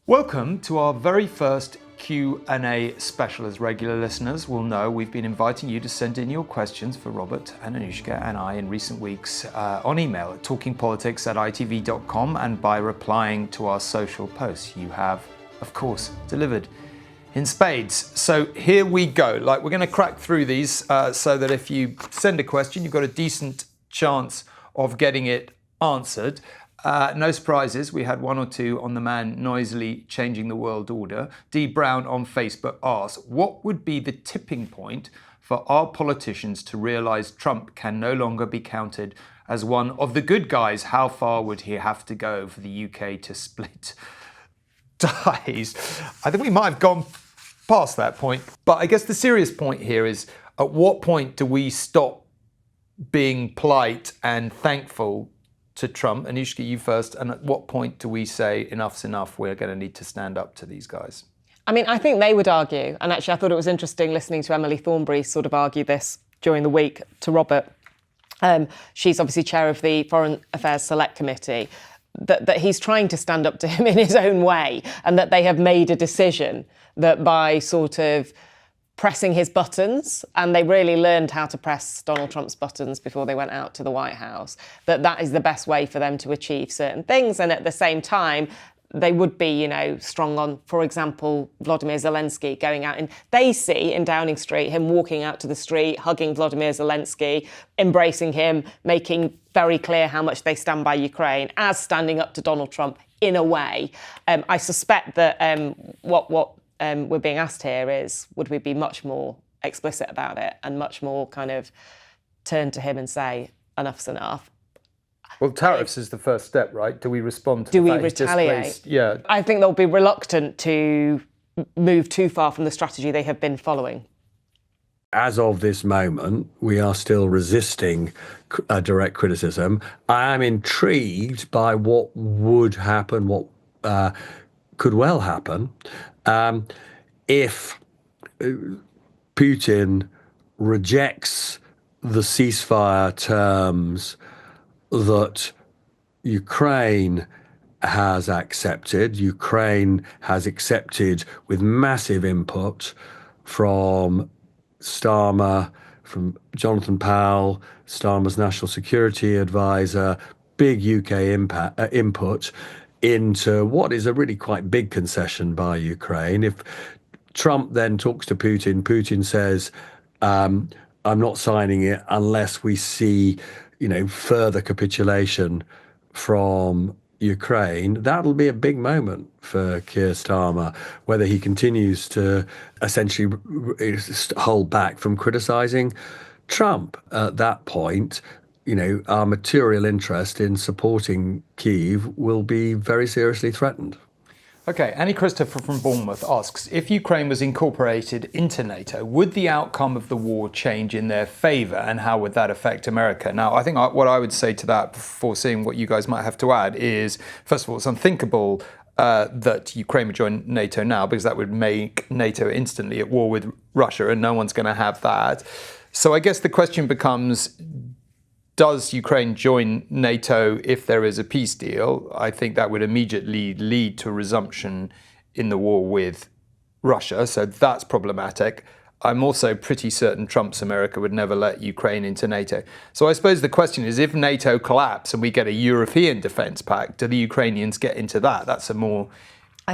Welcome to our very first Q&A special. As regular listeners will know, we've been inviting you to send in your questions for Robert and Anushka and I in recent weeks on email at talkingpolitics@itv.com and by replying to our social posts. You have, of course, delivered in spades. So here we go. We're going to crack through these so that if you send a question, you've got a decent chance of getting it answered. No surprises, we had one or two on the man noisily changing the world order. D. Brown on Facebook asks, what would be the tipping point for our politicians to realise Trump can no longer be counted as one of the good guys? How far would he have to go for the UK to split ties? I think we might have gone past that point. But I guess the serious point here is, at what point do we stop being polite and thankful to Trump? Anushka, you first. And at what point do we say enough's enough, we're going to need to stand up to these guys? I mean, I think they would argue, and actually I thought it was interesting listening to Emily Thornberry sort of argue this during the week to Robert. She's obviously chair of the Foreign Affairs Select Committee, that he's trying to stand up to him in his own way, and that they have made a decision that by sort of pressing his buttons, and they really learned how to press Donald Trump's buttons before they went out to the White House, that is the best way for them to achieve certain things. And at the same time, they would be, strong on, for example, Vladimir Zelensky going out. And they see in Downing Street him walking out to the street, hugging Vladimir Zelensky, embracing him, making very clear how much they stand by Ukraine, as standing up to Donald Trump in a way. I suspect that what we're being asked here is, would we be much more explicit about it and much more kind of turn to him and say, enough's enough? Well, tariffs is the first step, right? Do we respond to Do the we fact he's retaliate? displaced? Yeah. I think they'll be reluctant to move too far from the strategy they have been following. As of this moment, we are still resisting direct criticism. I am intrigued by what would happen, what could well happen, if Putin rejects the ceasefire terms that Ukraine has accepted. Ukraine has accepted with massive input from Starmer, from Jonathan Powell, Starmer's national security advisor, big UK input into what is a really quite big concession by Ukraine. If Trump then talks to Putin, Putin says, I'm not signing it unless we see, further capitulation from Ukraine. That'll be a big moment for Keir Starmer, whether he continues to essentially hold back from criticising Trump. At that point, our material interest in supporting Kyiv will be very seriously threatened. Okay, Annie Christopher from Bournemouth asks, if Ukraine was incorporated into NATO, would the outcome of the war change in their favour, and how would that affect America? Now, I think what I would say to that, before seeing what you guys might have to add, is, first of all, it's unthinkable that Ukraine would join NATO now, because that would make NATO instantly at war with Russia, and no one's going to have that. So I guess the question becomes, does Ukraine join NATO if there is a peace deal? I think that would immediately lead to a resumption in the war with Russia, so that's problematic. I'm also pretty certain Trump's America would never let Ukraine into NATO. So I suppose the question is, if NATO collapse and we get a European defence pact, do the Ukrainians get into that? That's a more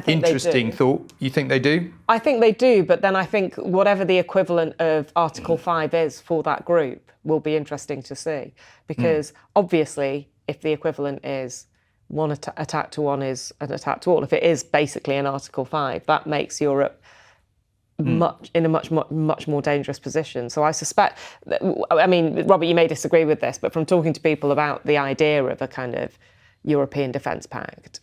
interesting thought. You think they do? I think they do, but then I think whatever the equivalent of Article 5 is for that group will be interesting to see. Because obviously, if the equivalent is one attack to one is an attack to all, if it is basically an Article 5, that makes Europe in a much more dangerous position. So I suspect that, Robert, you may disagree with this, but from talking to people about the idea of a kind of European Defence Pact,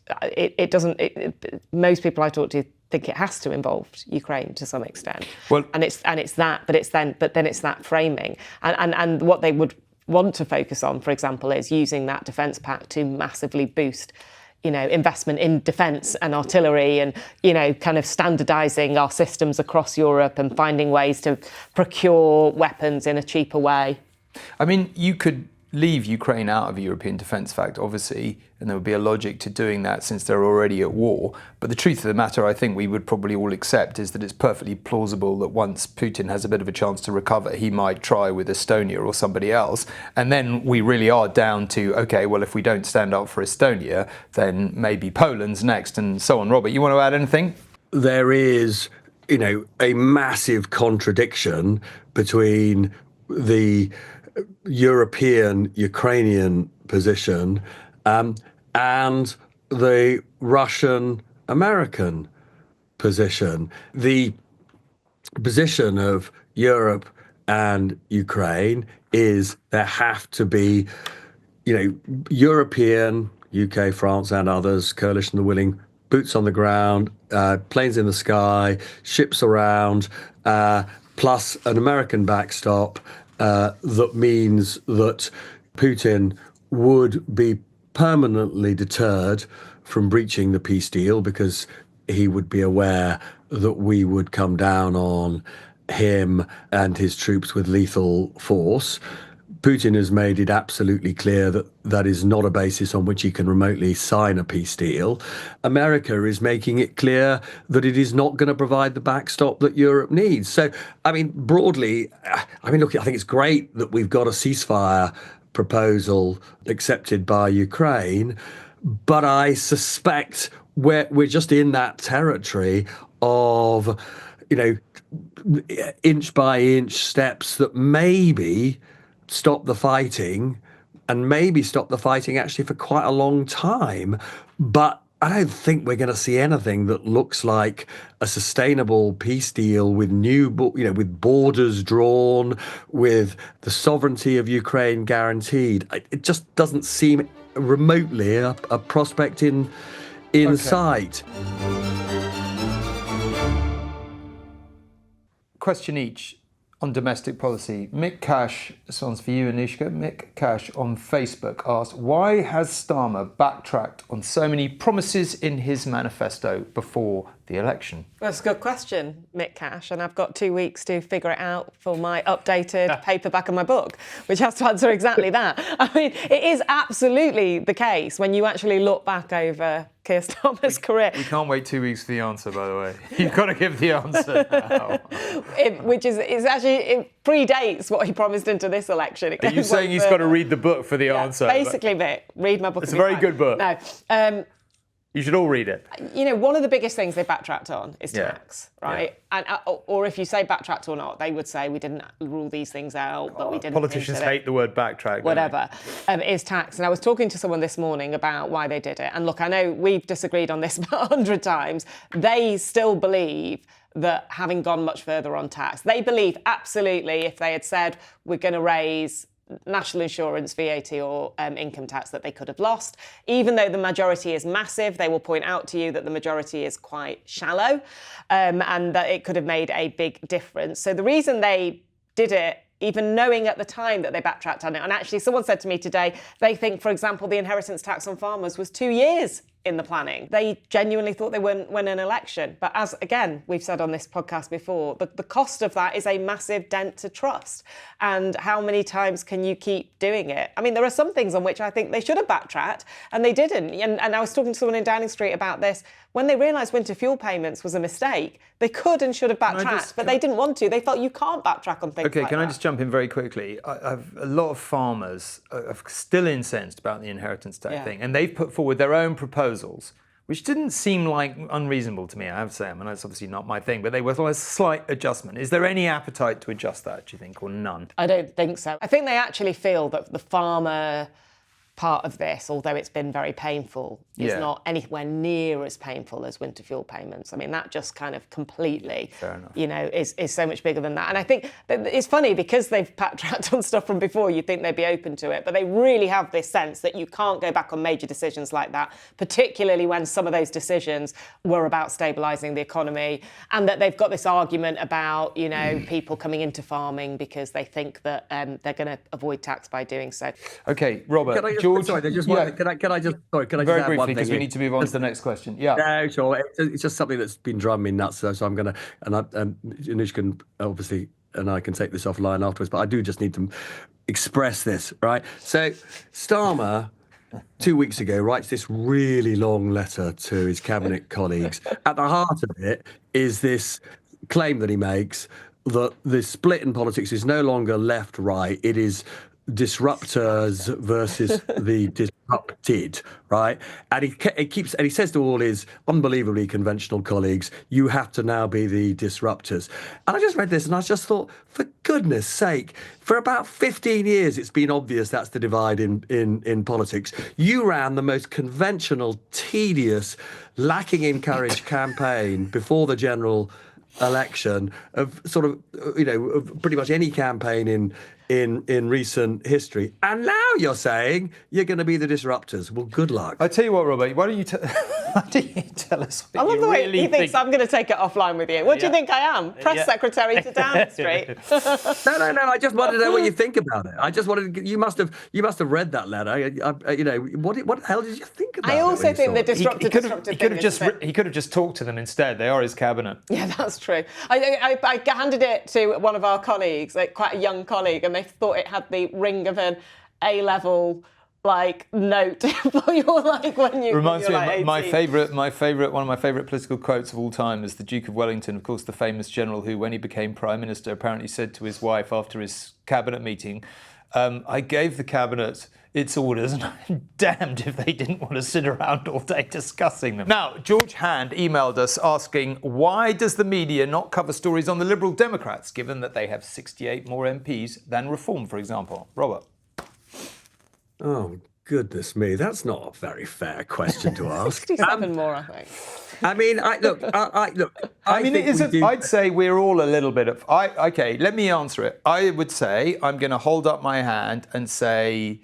most people I talk to think it has to involve Ukraine to some extent. Well, and it's that, but then it's that framing, and what they would want to focus on, for example, is using that defence pact to massively boost, investment in defence and artillery, and kind of standardising our systems across Europe and finding ways to procure weapons in a cheaper way. I mean, you could leave Ukraine out of the European Defence Pact, obviously, and there would be a logic to doing that since they're already at war. But the truth of the matter, I think we would probably all accept, is that it's perfectly plausible that once Putin has a bit of a chance to recover, he might try with Estonia or somebody else. And then we really are down to, okay, well, if we don't stand up for Estonia, then maybe Poland's next and so on. Robert, you want to add anything? There is, a massive contradiction between the European Ukrainian position and the Russian American position. The position of Europe and Ukraine is there have to be, European, UK, France and others, coalition of the willing, boots on the ground, planes in the sky, ships around, plus an American backstop that means that Putin would be permanently deterred from breaching the peace deal because he would be aware that we would come down on him and his troops with lethal force. Putin has made it absolutely clear that that is not a basis on which he can remotely sign a peace deal. America is making it clear that it is not going to provide the backstop that Europe needs. So, broadly, look, I think it's great that we've got a ceasefire proposal accepted by Ukraine, but I suspect we're just in that territory of, inch by inch steps that maybe stop the fighting and maybe stop the fighting actually for quite a long time. But I don't think we're going to see anything that looks like a sustainable peace deal with with borders drawn, with the sovereignty of Ukraine guaranteed. It just doesn't seem remotely a prospect in sight. Question each on domestic policy. Mick Cash, this one's for you, Anushka. Mick Cash on Facebook asked, why has Starmer backtracked on so many promises in his manifesto before the election? Well, that's a good question, Mick Cash, and I've got 2 weeks to figure it out for my updated paperback of my book, which has to answer exactly that. It is absolutely the case when you actually look back over Keir Starmer's career. We can't wait 2 weeks for the answer, by the way. You've got to give the answer now. It predates what he promised into this election. Are you saying he's got to read the book for the answer? Basically, Mick, read my book. It's a very good book. No. You should all read it. One of the biggest things they backtracked on is tax, right? Yeah. And or if you say backtracked or not, they would say we didn't rule these things out, but we didn't. Politicians hate the word backtrack. Whatever, is tax. And I was talking to someone this morning about why they did it. And look, I know we've disagreed on this about 100 times. They still believe that having gone much further on tax, they believe absolutely if they had said we're going to raise national insurance, VAT or income tax, that they could have lost. Even though the majority is massive, they will point out to you that the majority is quite shallow and that it could have made a big difference. So the reason they did it, even knowing at the time that they backtracked on it, and actually someone said to me today, they think, for example, the inheritance tax on farmers was 2 years in the planning. They genuinely thought they wouldn't win an election. But as, again, we've said on this podcast before, the cost of that is a massive dent to trust. And how many times can you keep doing it? There are some things on which I think they should have backtracked and they didn't. And I was talking to someone in Downing Street about this. When they realised winter fuel payments was a mistake, they could and should have backtracked, but they didn't want to. They felt you can't backtrack on things like that. Okay, can I just jump in very quickly? A lot of farmers are still incensed about the inheritance tax thing, and they've put forward their own proposals, which didn't seem like unreasonable to me, I have to say. That's obviously not my thing, but they were a slight adjustment. Is there any appetite to adjust that, do you think, or none? I don't think so. I think they actually feel that the farmer part of this, although it's been very painful, is not anywhere near as painful as winter fuel payments. That just kind of completely, is so much bigger than that. And I think that it's funny because they've backtracked on stuff from before, you'd think they'd be open to it, but they really have this sense that you can't go back on major decisions like that, particularly when some of those decisions were about stabilising the economy, and that they've got this argument about, people coming into farming because they think that they're going to avoid tax by doing so. Okay, Robert. George, sorry, can I just very briefly, because we need to move on to the next question. Yeah. No, sure. It's just something that's been driving me nuts. So I'm going to, and Anushka can obviously and I can take this offline afterwards, but I do just need to express this, right? So Starmer, 2 weeks ago, writes this really long letter to his cabinet colleagues. At the heart of it is this claim that he makes that the split in politics is no longer left-right, it is disruptors versus the disrupted, right? And he says to all his unbelievably conventional colleagues, you have to now be the disruptors. And I just read this and I just thought, for goodness sake, for about 15 years it's been obvious that's the divide in politics. You ran the most conventional, tedious, lacking in courage campaign before the general election of sort of, of pretty much any campaign in recent history. And now you're saying you're going to be the disruptors. Well, good luck. I tell you what, Robert, why don't you tell us what I love you the way really he thinks I'm going to take it offline with you. What do you think I am? Press secretary to Downing Street? No. I just wanted to know what you think about it. I just wanted to, you must have read that letter. What the hell did you think about it? I also think the disruptive he could have just talked to them instead. They are his cabinet. Yeah, that's true. I handed it to one of our colleagues, like quite a young colleague, and they thought it had the ring of an A-level note for your when you reminds me of 18. one of my favourite political quotes of all time is the Duke of Wellington, of course, the famous general who, when he became Prime Minister, apparently said to his wife after his cabinet meeting, I gave the cabinet its orders and I'm damned if they didn't want to sit around all day discussing them. Now, George Hand emailed us asking, why does the media not cover stories on the Liberal Democrats, given that they have 68 more MPs than Reform, for example? Robert? Oh, goodness me. That's not a very fair question to ask. 67 more, I think. I mean, I'd say we're all a little bit of... Okay, let me answer it. I would say I'm going to hold up my hand and say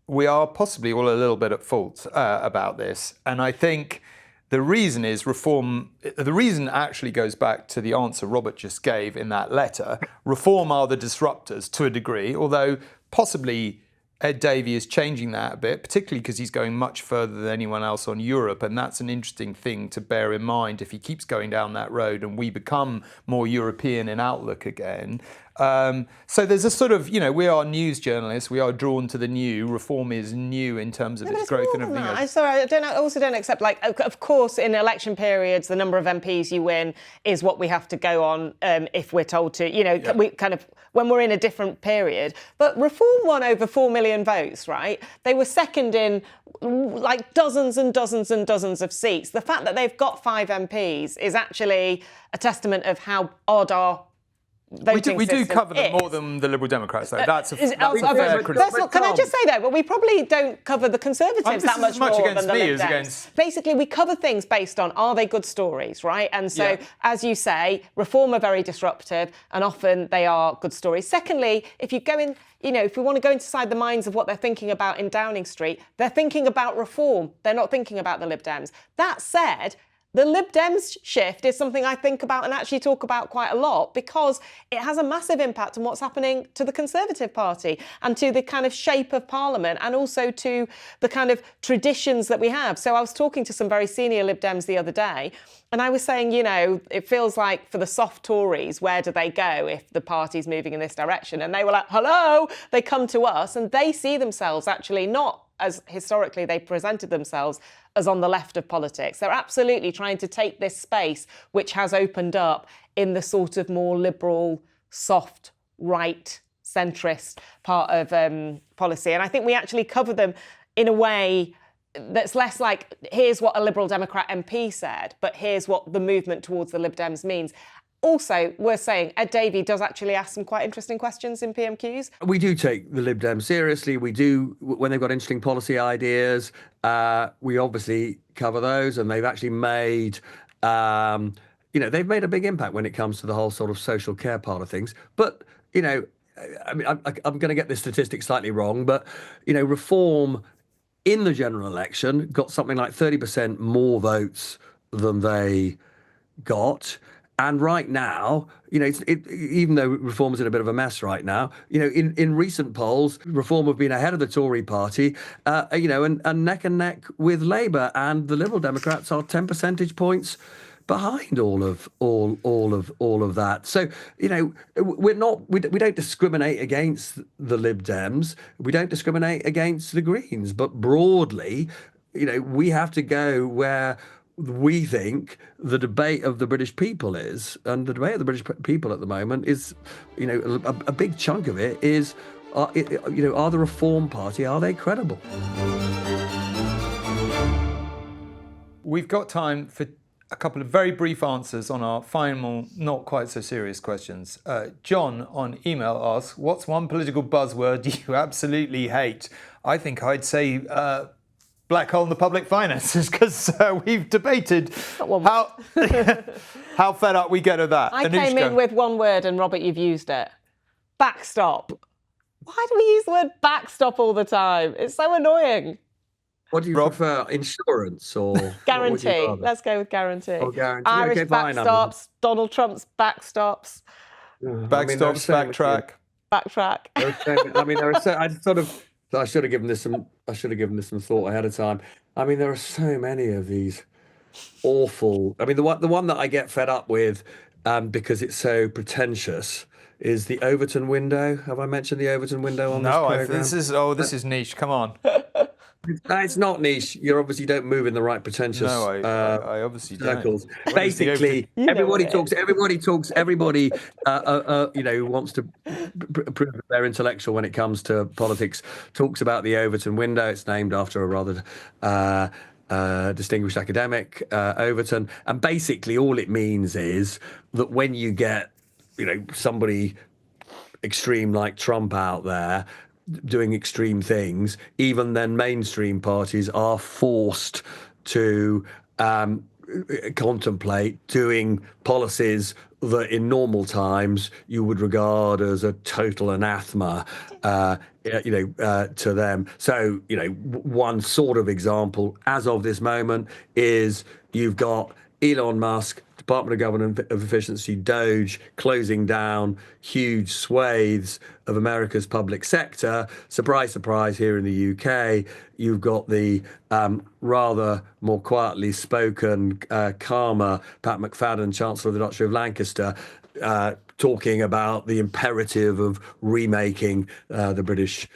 we are possibly all a little bit at fault about this. And I think the reason is Reform... The reason actually goes back to the answer Robert just gave in that letter. Reform are the disruptors to a degree, although possibly Ed Davey is changing that a bit, particularly because he's going much further than anyone else on Europe, and that's an interesting thing to bear in mind if he keeps going down that road and we become more European in outlook again. So there's a sort of, we are news journalists, we are drawn to the new. Reform is new in terms of its growth and everything else. I also don't accept, of course, in election periods, the number of MPs you win is what we have to go on if we're told to, we kind of, when we're in a different period. But Reform won over 4 million votes, right? They were second in dozens and dozens and dozens of seats. The fact that they've got 5 MPs is actually a testament of how odd our we do cover them more than the Liberal Democrats, though. That's a fair criticism. Can I just say though, but we probably don't cover the Conservatives that much more than the Lib Dems. Basically, we cover things based on, are they good stories, right? And so, as you say, Reform are very disruptive, and often they are good stories. Secondly, if you go in, if we want to go inside the minds of what they're thinking about in Downing Street, they're thinking about Reform. They're not thinking about the Lib Dems. That said, the Lib Dems shift is something I think about and actually talk about quite a lot because it has a massive impact on what's happening to the Conservative Party and to the kind of shape of Parliament and also to the kind of traditions that we have. So I was talking to some very senior Lib Dems the other day and I was saying, it feels like for the soft Tories, where do they go if the party's moving in this direction? And they were like, hello, they come to us and they see themselves actually not as historically they presented themselves as on the left of politics. They're absolutely trying to take this space which has opened up in the sort of more liberal, soft, right, centrist part of policy. And I think we actually cover them in a way that's less like, here's what a Liberal Democrat MP said, but here's what the movement towards the Lib Dems means. Also, we're saying Ed Davey does actually ask some quite interesting questions in PMQs. We do take the Lib Dems seriously. We do, when they've got interesting policy ideas, we obviously cover those, and they've actually made, they've made a big impact when it comes to the whole sort of social care part of things. But, I mean, I'm going to get this statistic slightly wrong, but, Reform in the general election got something like 30% more votes than they got. And right now, even though Reform's in a bit of a mess right now, in recent polls, Reform have been ahead of the Tory party, and neck with Labour, and the Liberal Democrats are 10 percentage points behind all of that. So, we don't discriminate against the Lib Dems. We don't discriminate against the Greens. But broadly, we have to go where we think the debate of the British people is, and the debate of the British people at the moment is, a big chunk of it is, are the Reform Party, are they credible? We've got time for a couple of very brief answers on our final, not quite so serious questions. John on email asks, what's one political buzzword you absolutely hate? I think I'd say black hole in the public finances, because we've debated how fed up we get of that. I came in with one word, and Robert, you've used it. Backstop. Why do we use the word backstop all the time? It's so annoying. What do you prefer, insurance or guarantee? Let's go with guarantee. Oh, guarantee. Irish backstops, Donald Trump's backstops. Backstops, backtrack. I should have given this some thought ahead of time. I mean, there are so many of these awful. I mean, the one that I get fed up with, because it's so pretentious, is the Overton window. Have I mentioned the Overton window on this program? No, this is niche. Come on. No, it's not niche. You obviously don't move in the right pretentious I obviously circles. Don't. Basically, everybody talks. Everybody who wants to prove that they're intellectual when it comes to politics talks about the Overton window. It's named after a rather distinguished academic, Overton. And basically, all it means is that when you get, somebody extreme like Trump out there doing extreme things, even then mainstream parties are forced to contemplate doing policies that in normal times you would regard as a total anathema to them. So, one sort of example as of this moment is you've got Elon Musk, Department of Government of Efficiency, Doge, closing down huge swathes of America's public sector. Surprise, surprise, here in the UK, you've got the rather more quietly spoken, calmer Pat McFadden, Chancellor of the Duchy of Lancaster, talking about the imperative of remaking the British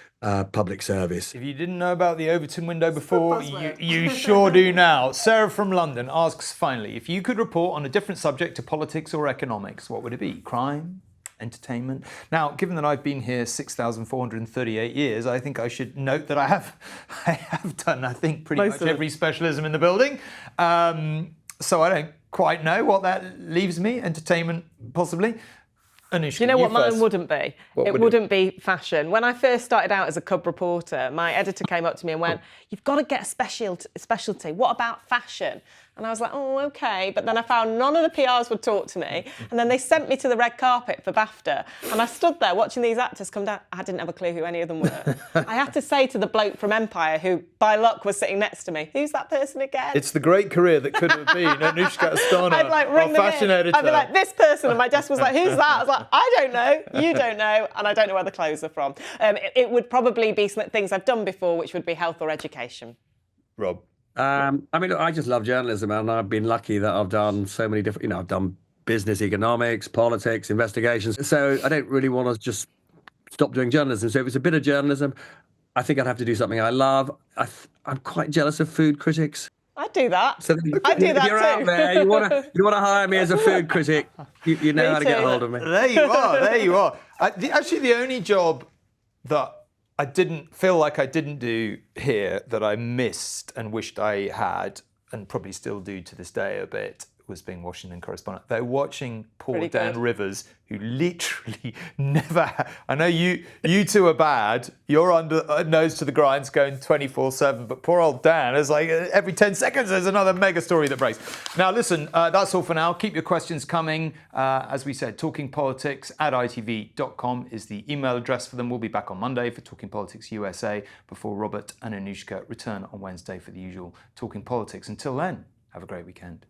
public service. If you didn't know about the Overton window before, you sure do now. Sarah from London asks, finally, if you could report on a different subject to politics or economics, what would it be? Crime? Entertainment? Now, given that I've been here 6,438 years, I think I should note that I have done, I think, pretty much every specialism in the building. So I don't quite know what that leaves me. Entertainment, possibly. Anushka, you know what mine wouldn't be? It wouldn't be fashion. When I first started out as a cub reporter, my editor came up to me and went, you've got to get a specialty. What about fashion? And I was like, oh, OK. But then I found none of the PRs would talk to me. And then they sent me to the red carpet for BAFTA. And I stood there watching these actors come down. I didn't have a clue who any of them were. I had to say to the bloke from Empire, who by luck was sitting next to me, who's that person again? It's the great career that could have been Anushka Asthana, I'd ring them fashion editor. I'd be like, this person. And my desk was like, who's that? I was like, I don't know. You don't know. And I don't know where the clothes are from. It would probably be some things I've done before, which would be health or education. Rob? I just love journalism, and I've been lucky that I've done so many different, I've done business, economics, politics, investigations. So I don't really want to just stop doing journalism. So if it's a bit of journalism, I think I'd have to do something I love. I'm quite jealous of food critics. I do that. So I do that if you're too. out there, you want to hire me as a food critic, you know how to get hold of me. There you are. Actually, the only job that I didn't feel like I didn't do here that I missed and wished I had, and probably still do to this day a bit, was being Washington correspondent. They're watching poor Dan Rivers, who literally never. I know you two are bad. You're under nose to the grinds, going 24/7. But poor old Dan is like every 10 seconds there's another mega story that breaks. Now listen, that's all for now. Keep your questions coming. As we said, talkingpolitics@itv.com is the email address for them. We'll be back on Monday for Talking Politics USA before Robert and Anushka return on Wednesday for the usual Talking Politics. Until then, have a great weekend.